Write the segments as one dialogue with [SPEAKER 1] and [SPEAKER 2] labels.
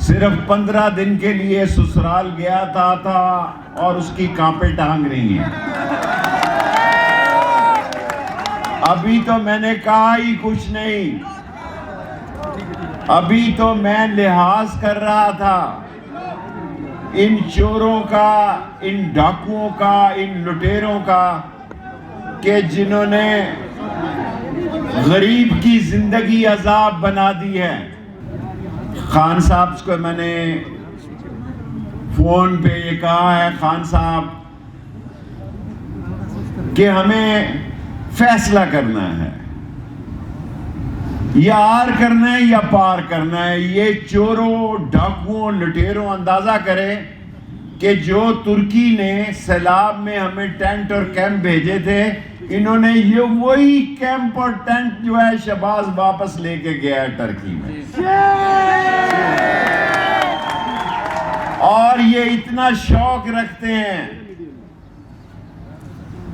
[SPEAKER 1] صرف 15 دن کے لیے سسرال گیا تھا اور اس کی کانپیں ٹانگ رہی ہیں. ابھی تو میں نے کہا ہی کچھ نہیں، ابھی تو میں لحاظ کر رہا تھا ان چوروں کا، ان ڈاکوؤں کا، ان لٹیروں کا، کہ جنہوں نے غریب کی زندگی عذاب بنا دی ہے. خان صاحب کو میں نے فون پہ یہ کہا ہے، خان صاحب، کہ ہمیں فیصلہ کرنا ہے، یا آر کرنا ہے یا پار کرنا ہے. یہ چوروں، ڈاکوؤں، لٹیروں اندازہ کرے کہ جو ترکی نے سیلاب میں ہمیں ٹینٹ اور کیمپ بھیجے تھے، انہوں نے یہ وہی کیمپ اور ٹینٹ جو ہے شہباز واپس لے کے گیا ہے ٹرکی میں. اور یہ اتنا شوق رکھتے ہیں.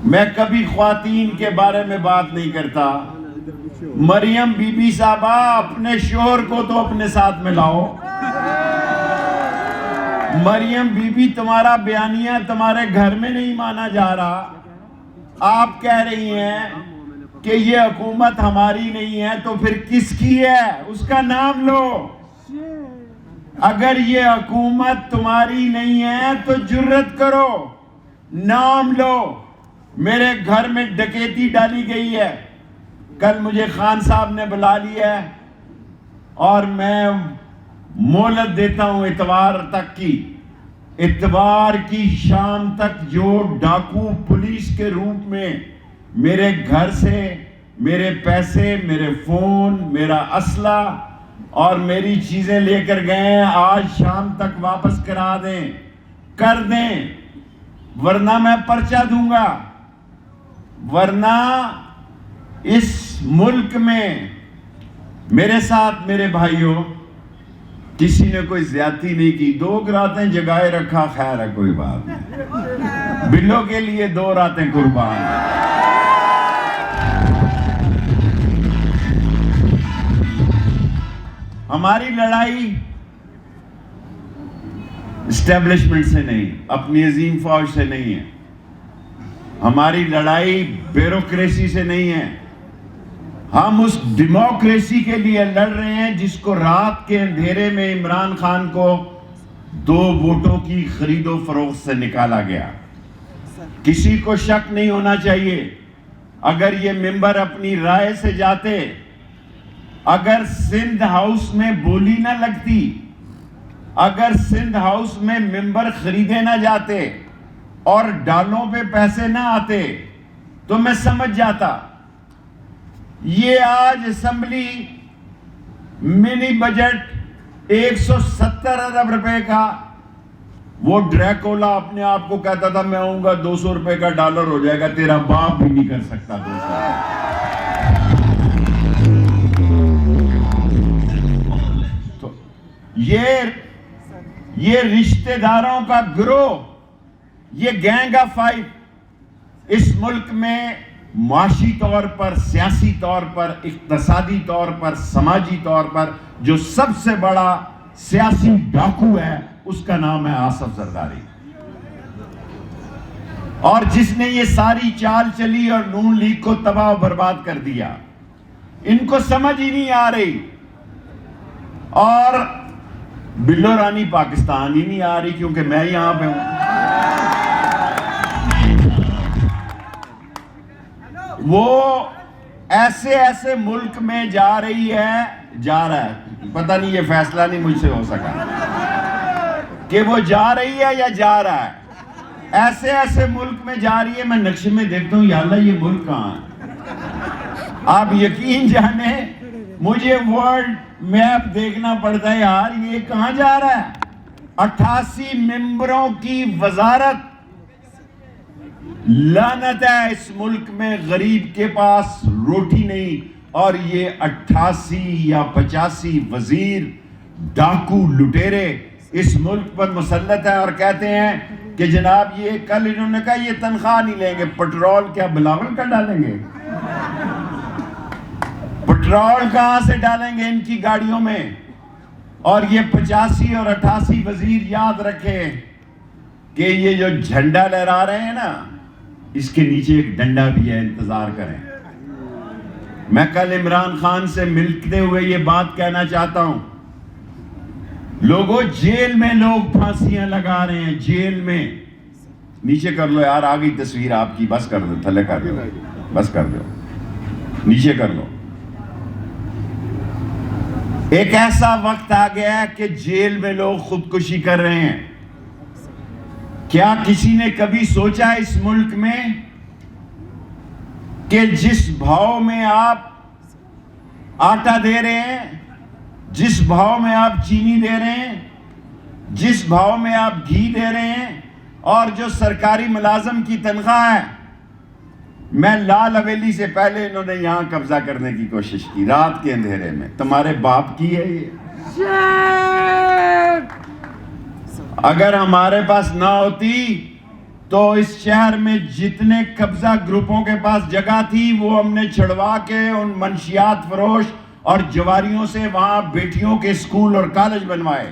[SPEAKER 1] میں کبھی خواتین کے بارے میں بات نہیں کرتا. مریم بی بی صاحبہ، اپنے شوہر کو تو اپنے ساتھ میں لاؤ. مریم بی بی، تمہارا بیانیہ تمہارے گھر میں نہیں مانا جا رہا. آپ کہہ رہی ہیں کہ یہ حکومت ہماری نہیں ہے، تو پھر کس کی ہے؟ اس کا نام لو. اگر یہ حکومت تمہاری نہیں ہے تو جرت کرو، نام لو. میرے گھر میں ڈکیتی ڈالی گئی ہے. کل مجھے خان صاحب نے بلا لیا ہے اور میں مہلت دیتا ہوں اتوار تک کی. اتوار کی شام تک جو ڈاکو پولیس کے روپ میں میرے گھر سے میرے پیسے، میرے فون، میرا اسلحہ اور میری چیزیں لے کر گئے ہیں، آج شام تک واپس کرا دیں، کر دیں، ورنہ میں پرچہ دوں گا. ورنہ اس ملک میں میرے ساتھ، میرے بھائیوں، کسی نے کوئی زیادتی نہیں کی. 2 راتیں جگائے رکھا، خیر ہے، کوئی بات نہیں. بلوں کے لیے 2 راتیں قربان. ہماری لڑائی اسٹیبلشمنٹ سے نہیں، اپنی عظیم فوج سے نہیں ہے. ہماری لڑائی بیوروکریسی سے نہیں ہے. ہم اس ڈیموکریسی کے لیے لڑ رہے ہیں جس کو رات کے اندھیرے میں عمران خان کو 2 ووٹوں کی خرید و فروخت سے نکالا گیا. کسی کو شک نہیں ہونا چاہیے. اگر یہ ممبر اپنی رائے سے جاتے، اگر سندھ ہاؤس میں بولی نہ لگتی، اگر سندھ ہاؤس میں ممبر خریدے نہ جاتے اور ڈالوں پہ پیسے نہ آتے، تو میں سمجھ جاتا. یہ آج اسمبلی منی بجٹ 170 ارب روپے کا، وہ ڈریکولا اپنے آپ کو کہتا تھا میں آؤں گا 200 روپے کا ڈالر ہو جائے گا. تیرا باپ بھی نہیں کر سکتا 200. تو یہ رشتہ داروں کا گروہ، یہ گینگ آف 5 اس ملک میں معاشی طور پر، سیاسی طور پر، اقتصادی طور پر، سماجی طور پر جو سب سے بڑا سیاسی ڈاکو ہے، اس کا نام ہے آصف زرداری. اور جس نے یہ ساری چال چلی اور نون لیگ کو تباہ و برباد کر دیا. ان کو سمجھ ہی نہیں آ رہی. اور بلو رانی پاکستان ہی نہیں آ رہی کیونکہ میں یہاں پہ ہوں. وہ ایسے ملک میں جا رہا ہے، پتہ نہیں، یہ فیصلہ نہیں مجھ سے ہو سکا کہ وہ جا رہی ہے یا جا رہا ہے. ایسے ملک میں جا رہی ہے. میں نقشے میں دیکھتا ہوں، یا اللہ یہ ملک کہاں ہے. آپ یقین جانیں مجھے ورلڈ میپ دیکھنا پڑتا ہے، یار یہ کہاں جا رہا ہے. 88 ممبروں کی وزارت. لعنت ہے اس ملک میں غریب کے پاس روٹی نہیں، اور یہ 88 یا 85 وزیر ڈاکو لٹیرے اس ملک پر مسلط ہیں اور کہتے ہیں کہ جناب یہ کل انہوں نے کہا یہ تنخواہ نہیں لیں گے. پٹرول کیا بلاول کا ڈالیں گے؟ پٹرول کہاں سے ڈالیں گے ان کی گاڑیوں میں؟ اور یہ 85 اور 88 وزیر یاد رکھیں کہ یہ جو جھنڈا لہرا رہے ہیں نا، اس کے نیچے ایک ڈنڈا بھی ہے، انتظار کریں۔ میں کل عمران خان سے ملتے ہوئے یہ بات کہنا چاہتا ہوں، لوگوں جیل میں لوگ پھانسیاں لگا رہے ہیں، جیل میں۔ نیچے کر لو یار، آ گئی تصویر آپ کی، بس کر دو، تھلے کر دو، بس کر دو، نیچے کر لو۔ ایک ایسا وقت آ گیا ہے کہ جیل میں لوگ خودکشی کر رہے ہیں۔ کیا کسی نے کبھی سوچا اس ملک میں کہ جس بھاؤ میں آپ آٹا دے رہے ہیں، جس بھاؤ میں آپ چینی دے رہے ہیں، جس بھاؤ میں آپ گھی دے رہے ہیں، اور جو سرکاری ملازم کی تنخواہ ہے، میں لال حویلی سے پہلے انہوں نے یہاں قبضہ کرنے کی کوشش کی رات کے اندھیرے میں، تمہارے باپ کی ہے یہ۔ اگر ہمارے پاس نہ ہوتی تو اس شہر میں جتنے قبضہ گروپوں کے پاس جگہ تھی وہ ہم نے چھڑوا کے ان منشیات فروش اور جواریوں سے وہاں بیٹیوں کے اسکول اور کالج بنوائے۔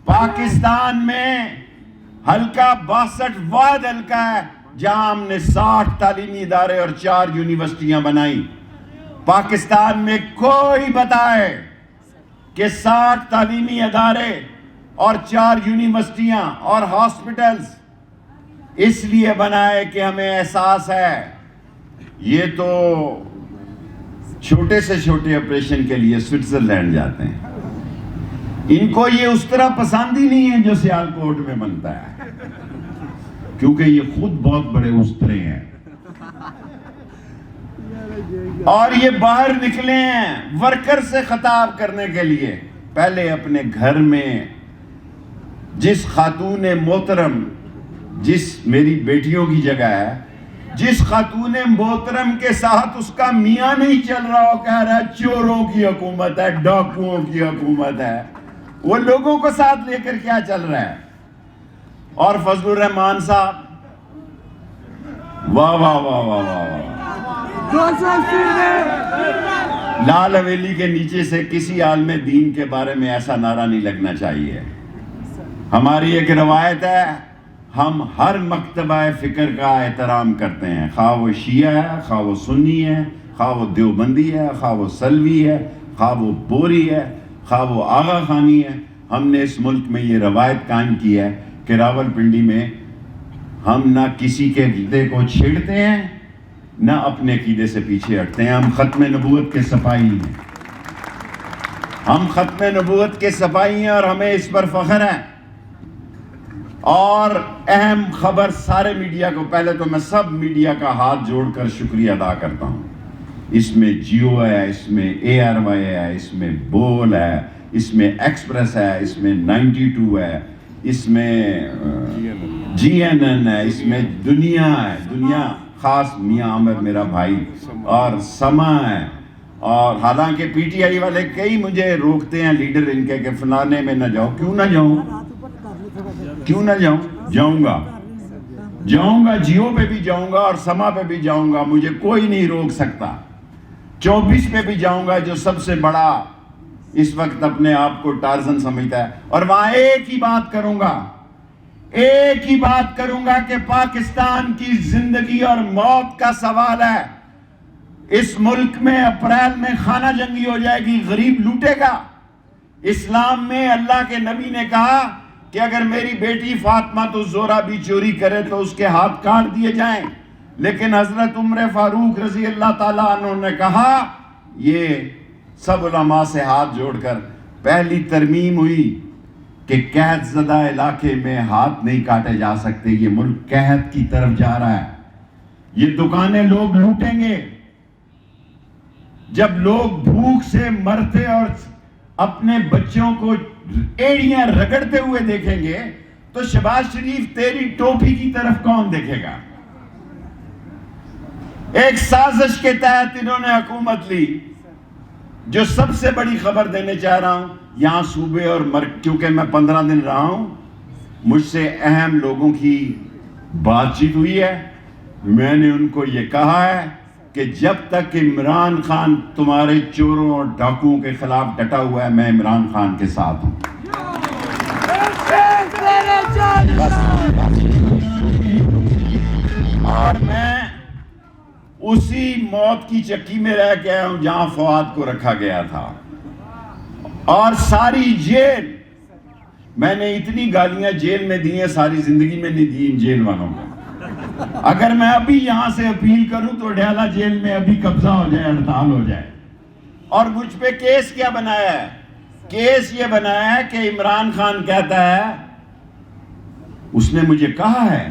[SPEAKER 1] پاکستان میں حلقہ 62 واحد حلقہ ہے جہاں ہم نے 60 تعلیمی ادارے اور 4 یونیورسٹیاں بنائی۔ پاکستان میں کوئی بتائے کہ 60 تعلیمی ادارے اور 4 یونیورسٹیاں اور ہاسپٹلز اس لیے بنائے کہ ہمیں احساس ہے یہ تو چھوٹے سے چھوٹے آپریشن کے لیے سوئٹزرلینڈ جاتے ہیں، ان کو یہ اس طرح پسند ہی نہیں ہے جو سیالکوٹ میں بنتا ہے، کیونکہ یہ خود بہت بڑے استرے ہیں اور یہ باہر نکلے ہیں ورکر سے خطاب کرنے کے لیے۔ پہلے اپنے گھر میں جس خاتون محترم، جس میری بیٹیوں کی جگہ ہے، جس خاتون محترم کے ساتھ اس کا میاں نہیں چل رہا ہو، کہہ رہا ہے چوروں کی حکومت ہے، ڈاکوؤں کی حکومت ہے، وہ لوگوں کو ساتھ لے کر کیا چل رہا ہے۔ اور فضل الرحمان صاحب، واہ واہ واہ واہ واہ، لال حویلی کے نیچے سے کسی عالم دین کے بارے میں ایسا نعرہ نہیں لگنا چاہیے۔ ہماری ایک روایت ہے، ہم ہر مکتبہ فکر کا احترام کرتے ہیں، خواہ وہ شیعہ ہے، خواہ وہ سنی ہے، خواہ وہ دیوبندی ہے، خواہ وہ سلوی ہے، خواہ وہ بوری ہے، خواہ وہ آغا خانی ہے۔ ہم نے اس ملک میں یہ روایت قائم کی ہے کہ راول پنڈی میں ہم نہ کسی کے عقیدے کو چھیڑتے ہیں، نہ اپنے عقیدے سے پیچھے ہٹتے ہیں۔ ہم ختم نبوت کے سپاہی ہیں، ہم ختم نبوت کے سپاہی ہیں اور ہمیں اس پر فخر ہے۔ اور اہم خبر سارے میڈیا کو، پہلے تو میں سب میڈیا کا ہاتھ جوڑ کر شکریہ ادا کرتا ہوں۔ اس میں جیو ہے، اس میں ARY ہے، اس میں بول ہے، اس میں ایکسپریس ہے، اس میں 92 ہے، اس میں GNN ہے، اس میں دنیا ہے، دنیا خاص میاں عامر میرا بھائی، اور سما ہے۔ اور حالانکہ PTI والے کئی مجھے روکتے ہیں لیڈر ان کے کہ فلانے میں نہ جاؤ۔ کیوں نہ جاؤں؟ کیوں نہ جاؤں؟ جاؤں گا، جاؤں گا، جیو پہ بھی جاؤں گا اور سما پہ بھی جاؤں گا، مجھے کوئی نہیں روک سکتا۔ 24 پہ بھی جاؤں گا جو سب سے بڑا اس وقت اپنے آپ کو ٹارزن سمجھتا ہے، اور وہاں ایک ہی بات کروں گا، ایک ہی بات کروں گا کہ پاکستان کی زندگی اور موت کا سوال ہے۔ اس ملک میں اپریل میں خانہ جنگی ہو جائے گی، غریب لوٹے گا۔ اسلام میں اللہ کے نبی نے کہا کہ اگر میری بیٹی فاطمہ تو زہرا بھی چوری کرے تو اس کے ہاتھ کاٹ دیے جائیں، لیکن حضرت عمر فاروق رضی اللہ تعالیٰ عنہ نے کہا، یہ سب علماء سے ہاتھ جوڑ کر پہلی ترمیم ہوئی کہ قحط زدہ علاقے میں ہاتھ نہیں کاٹے جا سکتے، یہ ملک قحط کی طرف جا رہا ہے، یہ دکانیں لوگ لوٹیں گے۔ جب لوگ بھوک سے مرتے اور اپنے بچوں کو ایڑیاں رگڑتے ہوئے دیکھیں گے تو شہباز شریف تیری ٹوپی کی طرف کون دیکھے گا؟ ایک سازش کے تحت انہوں نے حکومت لی۔ جو سب سے بڑی خبر دینے چاہ رہا ہوں یہاں صوبے اور کیونکہ میں 15 دن رہا ہوں، مجھ سے اہم لوگوں کی بات چیت ہوئی ہے، میں نے ان کو یہ کہا ہے کہ جب تک عمران خان تمہارے چوروں اور ڈاکوؤں کے خلاف ڈٹا ہوا ہے میں عمران خان کے ساتھ ہوں. اور میں اسی موت کی چکی میں رہ کے آیا ہوں جہاں فؤاد کو رکھا گیا تھا. اور ساری جیل میں نے اتنی گالیاں جیل میں دی ہیں ساری زندگی میں نہیں دی ان جیل والوں کو. اگر میں ابھی یہاں سے اپیل کروں تو ڈیالہ جیل میں ابھی قبضہ ہو جائے, ہڑتال ہو جائے. اور مجھ پہ کیس کیا بنایا ہے؟ کیس یہ بنایا ہے کہ عمران خان کہتا ہے, اس نے مجھے کہا ہے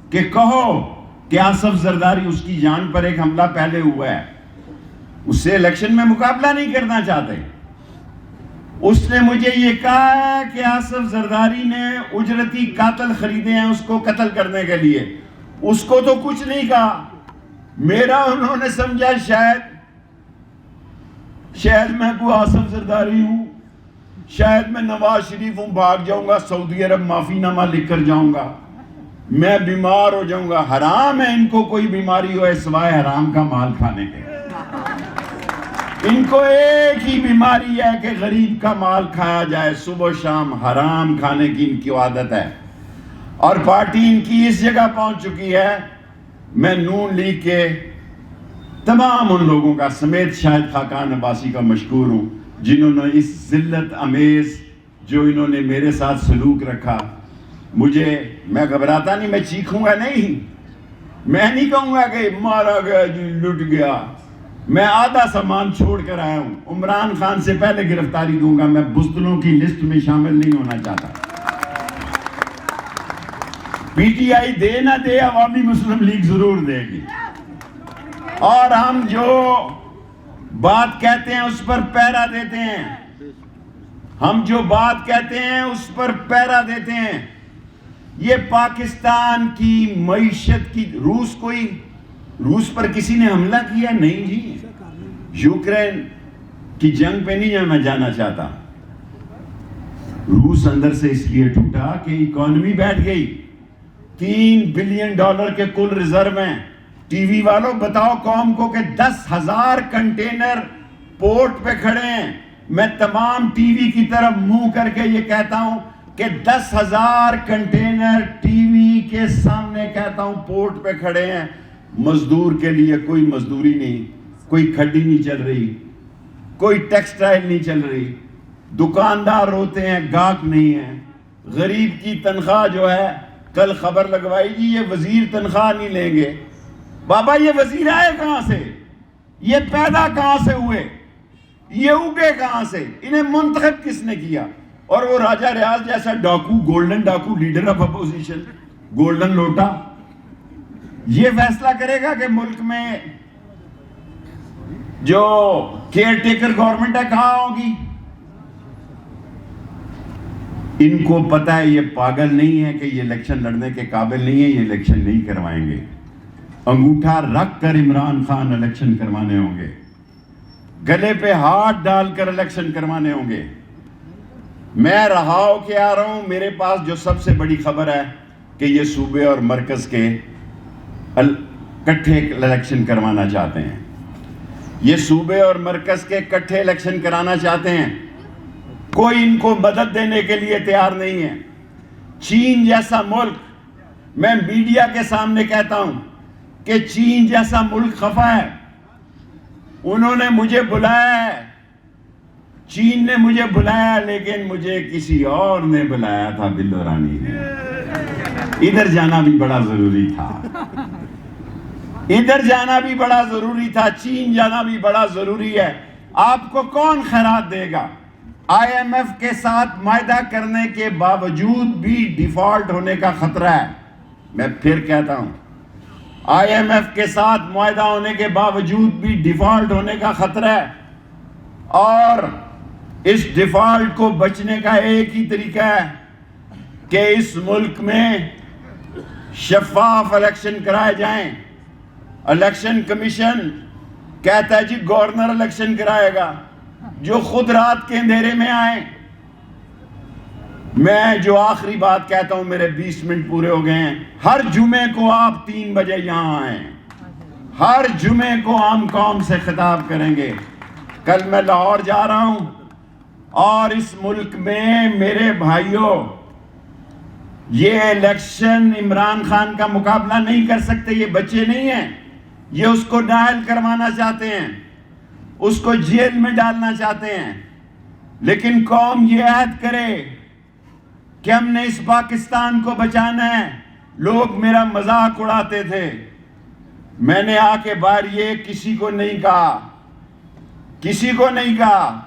[SPEAKER 1] کہ کہو کہ آصف زرداری اس کی جان پر ایک حملہ پہلے ہوا ہے, اس سے الیکشن میں مقابلہ نہیں کرنا چاہتے. اس نے مجھے یہ کہا ہے کہ آصف زرداری نے اجرتی قاتل خریدے ہیں اس کو قتل کرنے کے لیے. اس کو تو کچھ نہیں کہا. میرا انہوں نے سمجھا شاید میں کوئی آصف زرداری ہوں, شاید میں نواز شریف ہوں, بھاگ جاؤں گا سعودی عرب معافی نامہ لکھ کر جاؤں گا, میں بیمار ہو جاؤں گا. حرام ہے ان کو کوئی بیماری ہو سوائے حرام کا مال کھانے کے. ان کو ایک ہی بیماری ہے کہ غریب کا مال کھایا جائے, صبح شام حرام کھانے کی ان کی عادت ہے. اور پارٹی ان کی اس جگہ پہنچ چکی ہے. میں نون لیگ کے تمام ان لوگوں کا سمیت شاہد خاقان عباسی کا مشکور ہوں جنہوں نے اس ذلت امیز جو انہوں نے میرے ساتھ سلوک رکھا. میں گھبراتا نہیں, میں چیخوں گا نہیں, میں نہیں کہوں گا کہ مارا گیا جی لٹ گیا. میں آدھا سامان چھوڑ کر آیا ہوں. عمران خان سے پہلے گرفتاری دوں گا. میں بزدلوں کی لسٹ میں شامل نہیں ہونا چاہتا. پی ٹی آئی دے نہ دے, عوامی مسلم لیگ ضرور دے گی. اور ہم جو بات کہتے ہیں اس پر پیرا دیتے ہیں. ہم جو بات کہتے ہیں اس پر پیرا دیتے ہیں. یہ پاکستان کی معیشت کی روس پر کسی نے حملہ کیا نہیں جی. یوکرین کی جنگ پہ نہیں میں جانا چاہتا. روس اندر سے اس لیے ٹوٹا کہ اکانومی بیٹھ گئی. $3 بلین کے کل ریزرو ہیں. ٹی وی والوں بتاؤ قوم کو کہ 10,000 کنٹینر پورٹ پہ کھڑے ہیں. میں تمام ٹی وی کی طرف منہ کر کے یہ کہتا ہوں کہ 10,000 کنٹینر ٹی وی کے سامنے کہتا ہوں پورٹ پہ کھڑے ہیں. مزدور کے لیے کوئی مزدوری نہیں, کوئی کھڈی نہیں چل رہی, کوئی ٹیکسٹائل نہیں چل رہی. دکاندار روتے ہیں, گاہک نہیں ہے. غریب کی تنخواہ جو ہے, کل خبر لگوائی جی یہ وزیر تنخواہ نہیں لیں گے. بابا یہ وزیر آئے کہاں سے؟ یہ پیدا کہاں سے ہوئے؟ یہ اگے کہاں سے؟ انہیں منتخب کس نے کیا؟ اور وہ راجہ ریاض جیسا ڈاکو, گولڈن ڈاکو, لیڈر آف اپوزیشن, گولڈن لوٹا, یہ فیصلہ کرے گا کہ ملک میں جو کیئر ٹیکر گورنمنٹ ہے کہاں ہوگی؟ ان کو پتا ہے یہ پاگل نہیں ہے کہ یہ الیکشن لڑنے کے قابل نہیں ہے, یہ الیکشن نہیں کروائیں گے. انگوٹھا رکھ کر عمران خان الیکشن کروانے ہوں گے, گلے پہ ہاتھ ڈال کر الیکشن کروانے ہوں گے. میں رہا ہو کے آ رہا ہوں. میرے پاس جو سب سے بڑی خبر ہے کہ یہ صوبے اور مرکز کے کٹھے الیکشن کروانا چاہتے ہیں. یہ صوبے اور مرکز کے کٹھے الیکشن کرانا چاہتے ہیں. کوئی ان کو مدد دینے کے لیے تیار نہیں ہے. چین جیسا ملک, میں میڈیا کے سامنے کہتا ہوں کہ چین جیسا ملک خفا ہے. انہوں نے مجھے بلایا ہے, چین نے مجھے بلایا, لیکن مجھے کسی اور نے بلایا تھا, بلو رانی نے. ادھر جانا بھی بڑا ضروری تھا, ادھر جانا بھی بڑا ضروری تھا, چین جانا بھی بڑا ضروری ہے. آپ کو کون خیرات دے گا؟ آئی ایم ایف کے ساتھ معاہدہ کرنے کے باوجود بھی ڈیفالٹ ہونے کا خطرہ ہے. میں پھر کہتا ہوں, آئی ایم ایف کے ساتھ معاہدہ ہونے کے باوجود بھی ڈیفالٹ ہونے کا خطرہ ہے. اور اس ڈیفالٹ کو بچنے کا ایک ہی طریقہ ہے کہ اس ملک میں شفاف الیکشن کرائے جائیں. الیکشن کمیشن کہتا ہے جی گورنر الیکشن کرائے گا, جو خود رات کے اندھیرے میں آئیں. میں جو آخری بات کہتا ہوں, میرے 20 منٹ پورے ہو گئے ہیں. ہر جمعے کو آپ 3 بجے یہاں آئیں. ہر جمعے کو عام قوم سے خطاب کریں گے. کل میں لاہور جا رہا ہوں اور اس ملک میں میرے بھائیوں یہ الیکشن عمران خان کا مقابلہ نہیں کر سکتے. یہ بچے نہیں ہیں. یہ اس کو نااہل کروانا چاہتے ہیں, اس کو جیل میں ڈالنا چاہتے ہیں. لیکن قوم یہ عہد کرے کہ ہم نے اس پاکستان کو بچانا ہے. لوگ میرا مذاق اڑاتے تھے. میں نے آ کے باہر یہ کسی کو نہیں کہا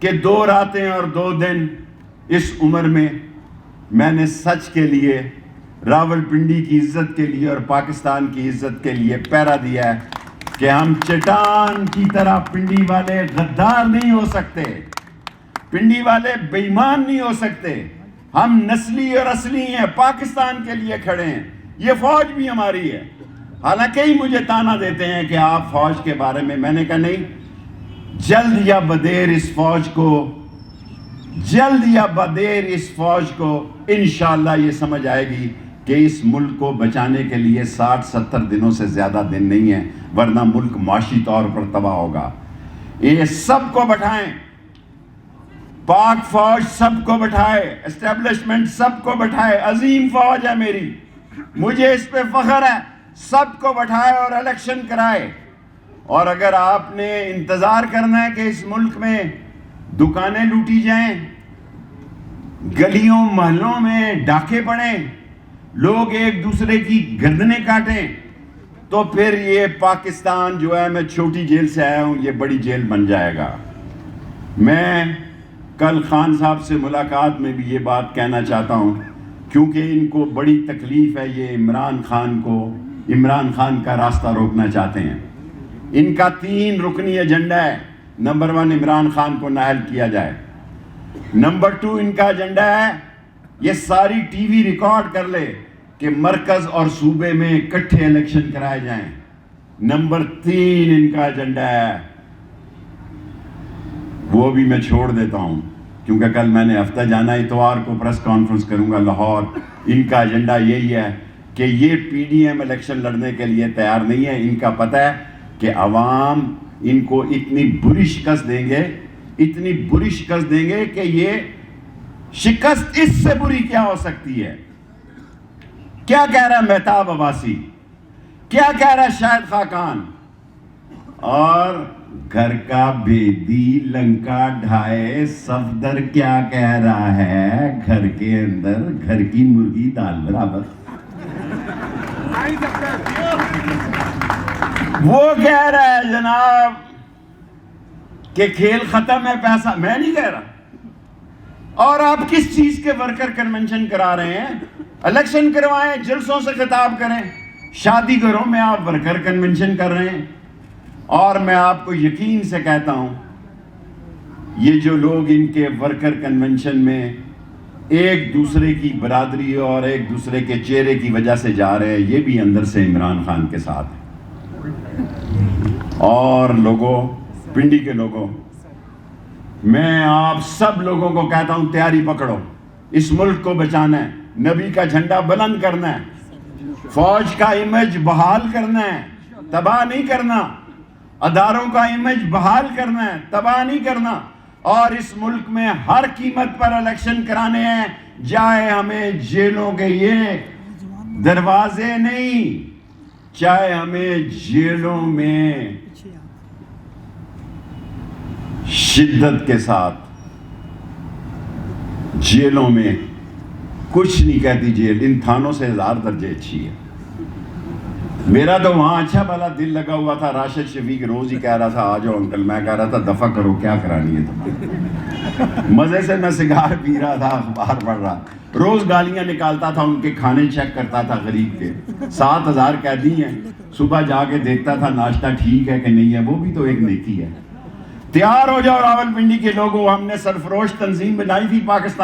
[SPEAKER 1] کہ 2 راتیں اور 2 دن اس عمر میں نے سچ کے لیے, راولپنڈی کی عزت کے لیے اور پاکستان کی عزت کے لیے پہرا دیا ہے کہ ہم چٹان کی طرح پنڈی والے غدار نہیں ہو سکتے, پنڈی والے بے ایمان نہیں ہو سکتے. ہم نسلی اور اصلی ہیں, پاکستان کے لیے کھڑے ہیں. یہ فوج بھی ہماری ہے. حالانکہ ہی مجھے تانا دیتے ہیں کہ آپ فوج کے بارے میں نے کہا نہیں, جلد یا بدیر اس فوج کو انشاءاللہ یہ سمجھ آئے گی کہ اس ملک کو بچانے کے لیے 60-70 دنوں سے زیادہ دن نہیں ہیں, ورنہ ملک معاشی طور پر تباہ ہوگا. یہ سب کو بٹھائیں, پاک فوج سب کو بٹھائے, اسٹیبلشمنٹ سب کو بٹھائے. عظیم فوج ہے میری, مجھے اس پہ فخر ہے. سب کو بٹھائے اور الیکشن کرائے. اور اگر آپ نے انتظار کرنا ہے کہ اس ملک میں دکانیں لوٹی جائیں, گلیوں محلوں میں ڈاکے پڑیں, لوگ ایک دوسرے کی گردنیں کاٹیں, تو پھر یہ پاکستان جو ہے, میں چھوٹی جیل سے آیا ہوں, یہ بڑی جیل بن جائے گا. میں کل خان صاحب سے ملاقات میں بھی یہ بات کہنا چاہتا ہوں, کیونکہ ان کو بڑی تکلیف ہے. یہ عمران خان کا راستہ روکنا چاہتے ہیں. ان کا 3 رکنی ایجنڈا ہے. نمبر 1, عمران خان کو نااہل کیا جائے. نمبر 2, ان کا ایجنڈا ہے یہ ساری ٹی وی ریکارڈ کر لے کہ مرکز اور صوبے میں اکٹھے الیکشن کرائے جائیں. نمبر 3 ان کا ایجنڈا ہے, وہ بھی میں چھوڑ دیتا ہوں کیونکہ کل میں نے ہفتہ جانا, اتوار کو پریس کانفرنس کروں گا لاہور. ان کا ایجنڈا یہی ہے کہ یہ پی ڈی ایم الیکشن لڑنے کے لیے تیار نہیں ہے. ان کا پتہ ہے کہ عوام ان کو اتنی بری شکست دیں گے کہ یہ شکست اس سے بری کیا ہو سکتی ہے. کیا کہہ رہا ہے مہتاب عباسی, کیا کہہ رہا ہے شاہد خاقان, اور گھر کا بیدی لنکا ڈھائے صفدر کیا کہہ رہا ہے, گھر کے اندر گھر کی مرغی دال برابر. وہ کہہ رہا ہے جناب کہ کھیل ختم ہے, پیسہ. میں نہیں کہہ رہا. اور آپ کس چیز کے ورکر کنونشن کرا رہے ہیں؟ الیکشن کروائیں, جلسوں سے خطاب کریں. شادی گھروں میں آپ ورکر کنونشن کر رہے ہیں. اور میں آپ کو یقین سے کہتا ہوں, یہ جو لوگ ان کے ورکر کنونشن میں ایک دوسرے کی برادری اور ایک دوسرے کے چہرے کی وجہ سے جا رہے ہیں, یہ بھی اندر سے عمران خان کے ساتھ ہیں. اور لوگوں, پنڈی کے لوگوں, میں آپ سب لوگوں کو کہتا ہوں تیاری پکڑو. اس ملک کو بچانا ہے, نبی کا جھنڈا بلند کرنا ہے, فوج کا امیج بحال کرنا ہے, تباہ نہیں کرنا. اداروں کا امیج بحال کرنا ہے, تباہ نہیں کرنا. اور اس ملک میں ہر قیمت پر الیکشن کرانے ہیں, چاہے ہمیں جیلوں کے یہ دروازے نہیں, چاہے ہمیں جیلوں میں شدت کے ساتھ, جیلوں میں کچھ نہیں کہتی جیل, ان تھانوں سے 1000 درجے اچھی ہے. میرا تو وہاں اچھا بھلا دل لگا ہوا تھا. راشد شفیق روز ہی کہہ رہا تھا آ جاؤ انکل, میں کہہ رہا تھا دفع کرو, کیا کرانی ہے تم. مزے سے میں سگار پی رہا تھا, اخبار پڑھ رہا, روز گالیاں نکالتا تھا, ان کے کھانے چیک کرتا تھا غریب کے. 7000 قیدی ہیں, صبح جا کے دیکھتا تھا ناشتہ ٹھیک ہے کہ نہیں ہے, وہ بھی تو ایک نیکی ہے. تیار ہو جاؤ راولپنڈی کے لوگوں, ہم نے سرفروش تنظیم بنائی تھی پاکستان